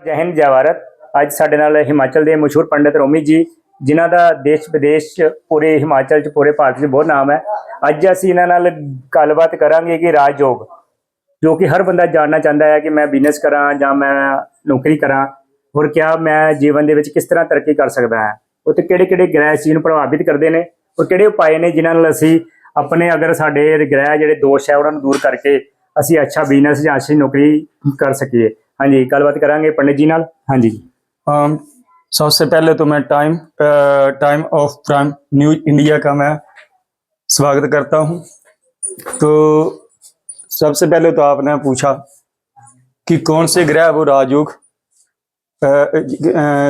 जय हिंद जय भारत। ਅੱਜ ਸਾਡੇ ਨਾਲ ਹਿਮਾਚਲ ਦੇ ਮਸ਼ਹੂਰ ਪੰਡਿਤ ਰੋਮੀ ਜੀ, ਜਿਨ੍ਹਾਂ ਦਾ ਦੇਸ਼ ਵਿਦੇਸ਼ 'ਚ ਪੂਰੇ ਹਿਮਾਚਲ 'ਚ ਪੂਰੇ ਭਾਰਤ 'ਚ ਬਹੁਤ ਨਾਮ ਹੈ। ਅੱਜ ਅਸੀਂ ਇਹਨਾਂ ਨਾਲ ਗੱਲਬਾਤ ਕਰਾਂਗੇ ਕਿ ਰਾਜਯੋਗ, ਜੋ ਕਿ ਹਰ ਬੰਦਾ ਜਾਣਨਾ ਚਾਹੁੰਦਾ ਹੈ ਕਿ ਮੈਂ ਬਿਜ਼ਨਸ ਕਰਾਂ ਜਾਂ ਮੈਂ ਨੌਕਰੀ ਕਰਾਂ, ਹੋਰ ਕਿਆ ਮੈਂ ਜੀਵਨ ਦੇ ਵਿੱਚ ਕਿਸ ਤਰ੍ਹਾਂ ਤਰੱਕੀ ਕਰ ਸਕਦਾ ਹਾਂ, ਉੱਤੇ ਕਿਹੜੇ ਕਿਹੜੇ ਗ੍ਰਹਿ ਇਸ ਚੀਜ਼ ਨੂੰ ਪ੍ਰਭਾਵਿਤ ਕਰਦੇ ਨੇ ਔਰ ਕਿਹੜੇ ਉਪਾਅ ਨੇ ਜਿਨ੍ਹਾਂ ਨਾਲ ਅਸੀਂ ਆਪਣੇ ਅਗਰ ਸਾਡੇ ਗ੍ਰਹਿ ਜਿਹੜੇ ਦੋਸ਼ ਹੈ ਉਹਨਾਂ ਨੂੰ ਦੂਰ ਕਰਕੇ ਅਸੀਂ ਅੱਛਾ ਬਿਜ਼ਨਸ ਜਾਂ ਅੱਛੀ ਨੌਕਰੀ ਕਰ ਸਕੀਏ। हाँ जी, गलबात करांगे पंडित जी नाल। हाँ जी। सबसे पहले तो मैं time of prime news India का मैं स्वागत करता हूं। तो सबसे पहले तो आपने पूछा कि कौन से ग्रह वो राजयोग,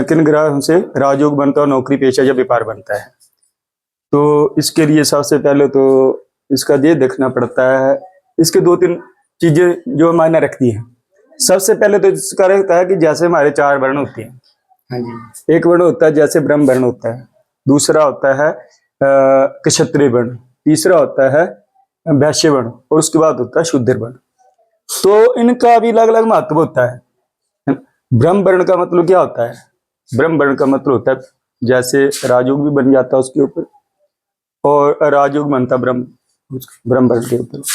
किन ग्रहों से राजयोग बनता है, नौकरी पेशा या व्यापार बनता है। तो इसके लिए सबसे पहले तो इसका ये देखना पड़ता है, इसके दो तीन चीजें जो मायने रखती हैं। सबसे पहले तो इसका रहता है कि जैसे हमारे चार वर्ण होते हैं। हाँ जी। एक वर्ण होता है जैसे ब्रह्म वर्ण होता है, दूसरा होता है क्षत्रिय वर्ण, तीसरा होता है वैश्य वर्ण और उसके बाद होता है शूद्र वर्ण। तो इनका भी अलग अलग महत्व होता है। ब्रह्म वर्ण का मतलब क्या होता है? ब्रह्म वर्ण का मतलब होता है जैसे राजयोग भी बन जाता है उसके ऊपर, और राजयोग बनता ब्रह्म वर्ण के ऊपर।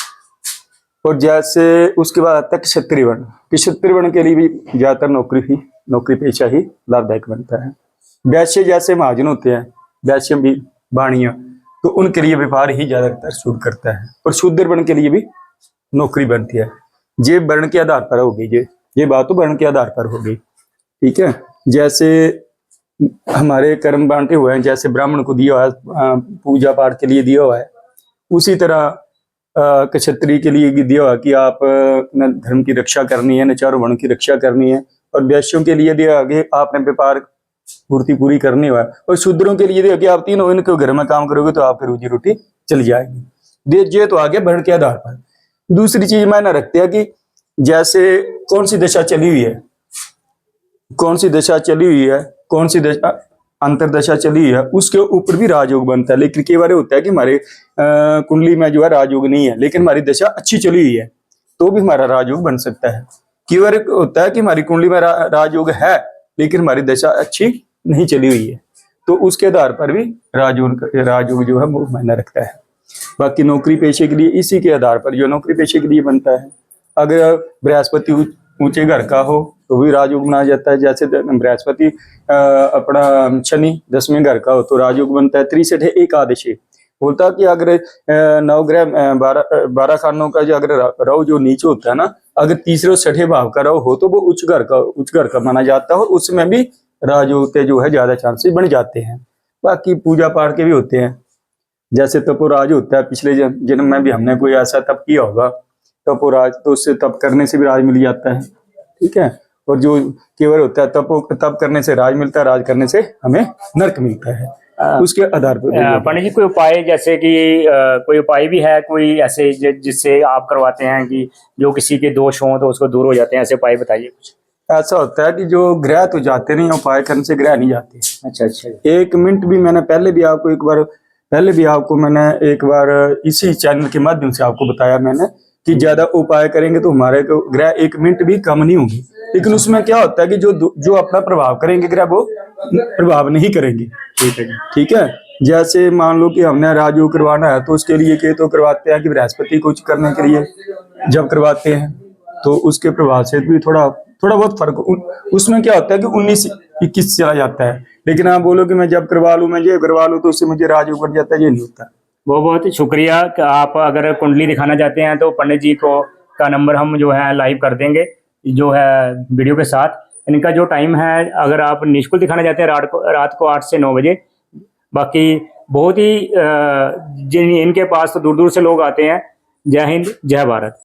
और जैसे उसके बाद आता है क्षत्रिय वर्ण। क्षत्रिय वर्ण के लिए भी ज्यादातर नौकरी पेशा ही लाभदायक बनता है। वैश्य जैसे महाजन होते हैं, वैश्य भी वाणियां, तो उनके लिए व्यापार ही ज्यादातर सूट करता है। और शूद्र वर्ण के लिए भी नौकरी बनती है। ये वर्ण के आधार पर होगी, ये बात तो वर्ण के आधार पर होगी। ठीक है। जैसे हमारे कर्म बांटे हुए हैं, जैसे ब्राह्मण को दिया हुआ है पूजा पाठ के लिए दिया हुआ है, उसी तरह क्षत्रिय के लिए भी दिया हुआ कि आप न धर्म की रक्षा करनी है, न चारों वर्ण की रक्षा करनी है। और वैश्यों के लिए दिया आगे आपने व्यापार पूर्ति पूरी करनी हुआ है। और शूद्रों के लिए दिया कि आप तीनों इनके घर में काम करोगे तो आपकी रोजी रोटी चल जाएगी। ये तो आगे वर्ण के आधार पर। दूसरी चीज मायने रखते हैं कि जैसे कौन सी दशा चली हुई है, कौन सी दशा चली हुई है, कौन सी दशा अंतरदशा चली है, उसके ऊपर भी राजयोग बनता है। लेकिन कई बार होता है कि हमारे कुंडली में जो है राजयोग नहीं है, लेकिन हमारी दशा अच्छी चली हुई है तो भी हमारा राजयोग बन सकता है। कई बार होता है कि हमारी कुंडली में राजयोग है लेकिन हमारी दशा अच्छी नहीं चली हुई है, तो उसके आधार पर भी राजयोग जो है वो मायने रखता है। बाकी नौकरी पेशे के लिए इसी के आधार पर जो नौकरी पेशे के लिए बनता है। अगर बृहस्पति ऊंचे घर का हो तो भी राजयोग बनाया जाता है। जैसे बृहस्पति अपना शनि 10वें घर का हो तो राजयोग बनता है। त्रिशठ एकादशी बोलता है कि अगर नवग्रह 12 खानों का जो अगर रव जो नीचे होता है ना, अगर तीसरे और छठे भाव का रव हो तो वो उच्च घर का माना जाता है, और उसमें भी राजयोग के जो है ज्यादा चांसेस बन जाते हैं। बाकी पूजा पाठ के भी होते हैं, जैसे तपोराज होता है, पिछले जन्म में भी हमने कोई ऐसा तप किया होगा तपोराज, तो उससे तप करने से भी राज मिल जाता है। ठीक है। और जो केवल होता है तप करने से राज मिलता है, राज करने से हमें नरक मिलता है। उसके आधार पर पंडित जी कोई उपाय, जैसे कि कोई उपाय भी है कोई ऐसे जिससे आप करवाते हैं कि जो किसी के दोष हों तो उसको दूर हो जाते हैं, ऐसे उपाय बताइए कुछ। ऐसा होता है कि जो ग्रह तो जाते नहीं, उपाय करने से ग्रह नहीं जाते। अच्छा अच्छा। एक मिनट भी मैंने पहले भी आपको मैंने एक बार इसी चैनल के माध्यम से आपको बताया मैंने कि ज्यादा उपाय करेंगे तो हमारे ग्रह एक मिनट भी कम नहीं होंगे। लेकिन उसमें क्या होता है कि जो अपना प्रभाव करेंगे ग्रह वो प्रभाव नहीं करेंगे। ठीक है। जैसे मान लो कि हमने राजयोग करवाना है तो उसके लिए के तो करवाते हैं कि बृहस्पति कुछ करने के लिए जब करवाते हैं तो उसके प्रभाव से भी थोड़ा बहुत फर्क उसमें क्या होता है कि 19-21 चला जाता है। लेकिन आप बोलो कि मैं जब करवा लूँ, मैं ये करवा लूँ तो उससे मुझे राजयोग बन जाता है, ये नहीं होता। बहुत बहुत शुक्रिया। कि आप अगर कुंडली दिखाना चाहते हैं तो पंडित जी का नंबर हम जो है लाइव कर देंगे जो है वीडियो के साथ। इनका जो टाइम है, अगर आप निःशुल्क दिखाना चाहते हैं रात को 8 से 9 बजे। बाकी बहुत ही इनके पास तो दूर दूर से लोग आते हैं। जय हिंद जय भारत।